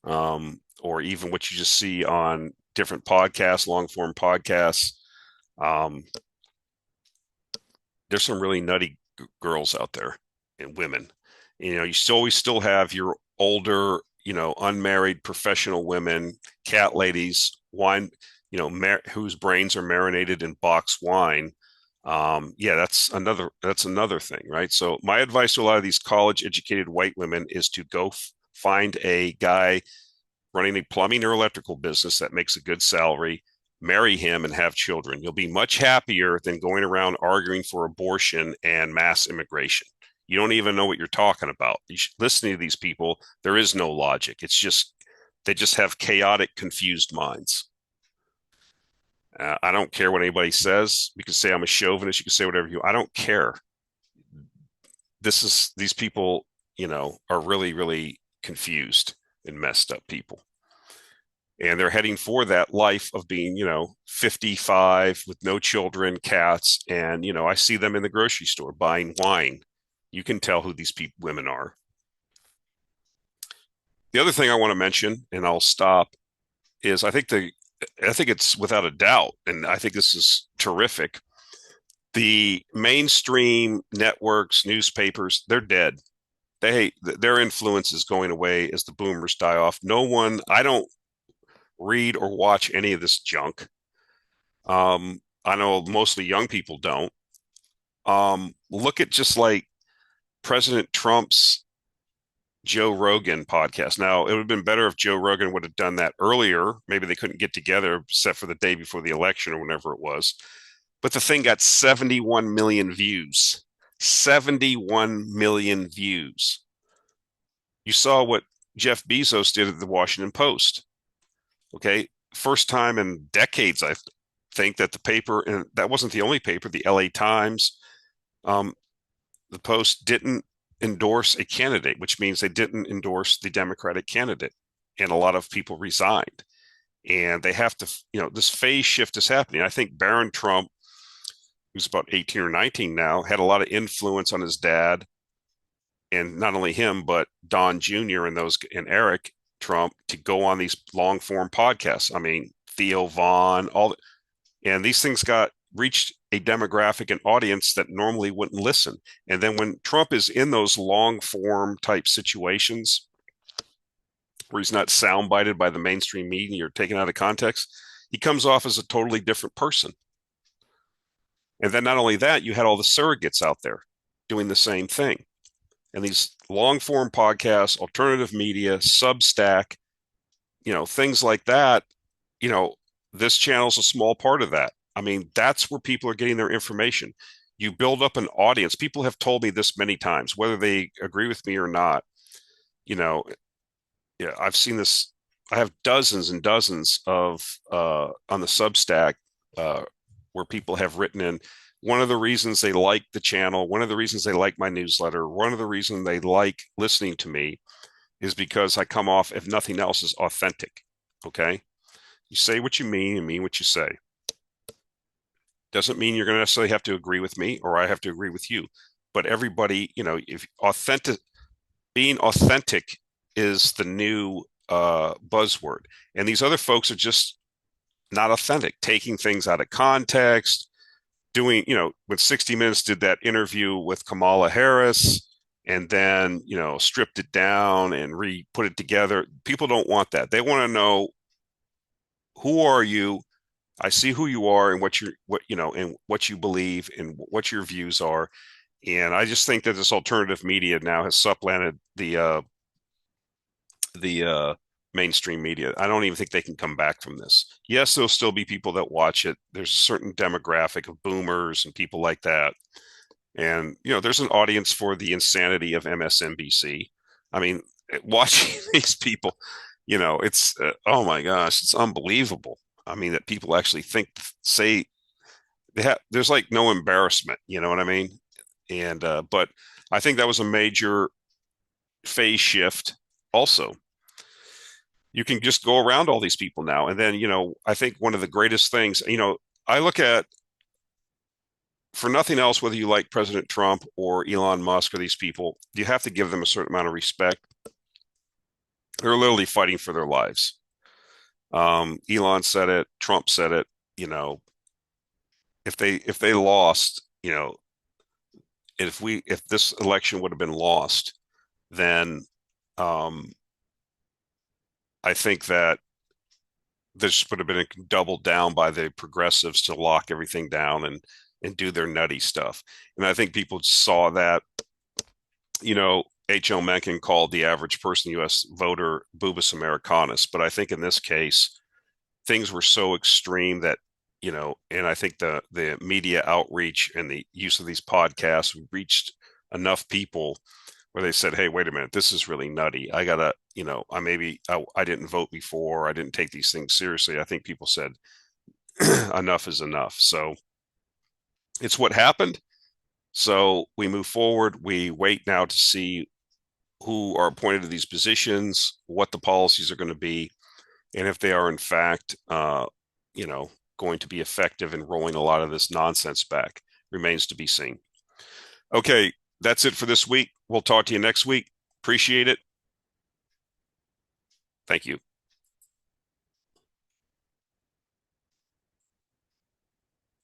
or even what you just see on different podcasts, long form podcasts. Um, there's some really nutty girls out there and women. You always still have your older, unmarried professional women, cat ladies, wine, whose brains are marinated in box wine. Yeah, that's another thing, right? So my advice to a lot of these college educated white women is to go find a guy running a plumbing or electrical business that makes a good salary, marry him and have children. You'll be much happier than going around arguing for abortion and mass immigration. You don't even know what you're talking about. Listening to these people, there is no logic. It's just, they just have chaotic, confused minds. I don't care what anybody says. You can say I'm a chauvinist. You can say whatever I don't care. These people, are really, really confused and messed up people. And they're heading for that life of being, 55 with no children, cats. And, I see them in the grocery store buying wine. You can tell who these women are. The other thing I want to mention, and I'll stop, is I think it's without a doubt, and I think this is terrific. The mainstream networks, newspapers, they're dead. Their influence is going away as the boomers die off. I don't read or watch any of this junk. I know mostly young people don't. Look at just like President Trump's Joe Rogan podcast. Now, it would have been better if Joe Rogan would have done that earlier. Maybe they couldn't get together except for the day before the election or whenever it was. But the thing got 71 million views. 71 million views. You saw what Jeff Bezos did at the Washington Post. Okay. First time in decades, I think, that the paper, and that wasn't the only paper, the LA Times, um, the Post didn't endorse a candidate, which means they didn't endorse the Democratic candidate. And a lot of people resigned. And they have to, this phase shift is happening. I think Barron Trump, who's about 18 or 19 now, had a lot of influence on his dad, and not only him, but Don Jr. and Eric Trump, to go on these long form podcasts. I mean, Theo Vaughn, and these things got reached a demographic and audience that normally wouldn't listen. And then when Trump is in those long form type situations where he's not soundbited by the mainstream media or taken out of context, he comes off as a totally different person. And then not only that, you had all the surrogates out there doing the same thing. And these long form podcasts, alternative media, Substack, things like that, you know, this channel's a small part of that. I mean, that's where people are getting their information. You build up an audience. People have told me this many times, whether they agree with me or not. You know, yeah, I've seen this. I have dozens and dozens of on the Substack where people have written in, one of the reasons they like the channel, one of the reasons they like my newsletter, one of the reasons they like listening to me is because I come off, if nothing else, as authentic. Okay. You say what you mean and mean what you say. Doesn't mean you're going to necessarily have to agree with me or I have to agree with you. But everybody, if being authentic is the new buzzword. And these other folks are just not authentic, taking things out of context, doing, when 60 Minutes did that interview with Kamala Harris and then, stripped it down and put it together. People don't want that. They want to know, who are you? I see who you are and and what you believe and what your views are. And I just think that this alternative media now has supplanted the mainstream media. I don't even think they can come back from this. Yes, there'll still be people that watch it. There's a certain demographic of boomers and people like that. And, there's an audience for the insanity of MSNBC. I mean, watching these people, it's, oh my gosh, it's unbelievable. I mean, that people actually say there's like no embarrassment, you know what I mean? And, but I think that was a major phase shift also. You can just go around all these people now. And then, I think one of the greatest things, I look at, for nothing else, whether you like President Trump or Elon Musk or these people, you have to give them a certain amount of respect. They're literally fighting for their lives. Elon said it, Trump said it, if they lost, if this election would have been lost, then I think that this would have been doubled down by the progressives to lock everything down and do their nutty stuff. And I think people saw that, H.L. Mencken called the average person, U.S. voter, Bubis Americanus. But I think in this case, things were so extreme that, and I think the media outreach and the use of these podcasts reached enough people where they said, hey, wait a minute, this is really nutty. I gotta, I didn't vote before. I didn't take these things seriously. I think people said enough is enough. So it's what happened. So we move forward. We wait now to see who are appointed to these positions, what the policies are going to be, and if they are in fact, going to be effective in rolling a lot of this nonsense back remains to be seen. Okay, that's it for this week. We'll talk to you next week. Appreciate it. Thank you.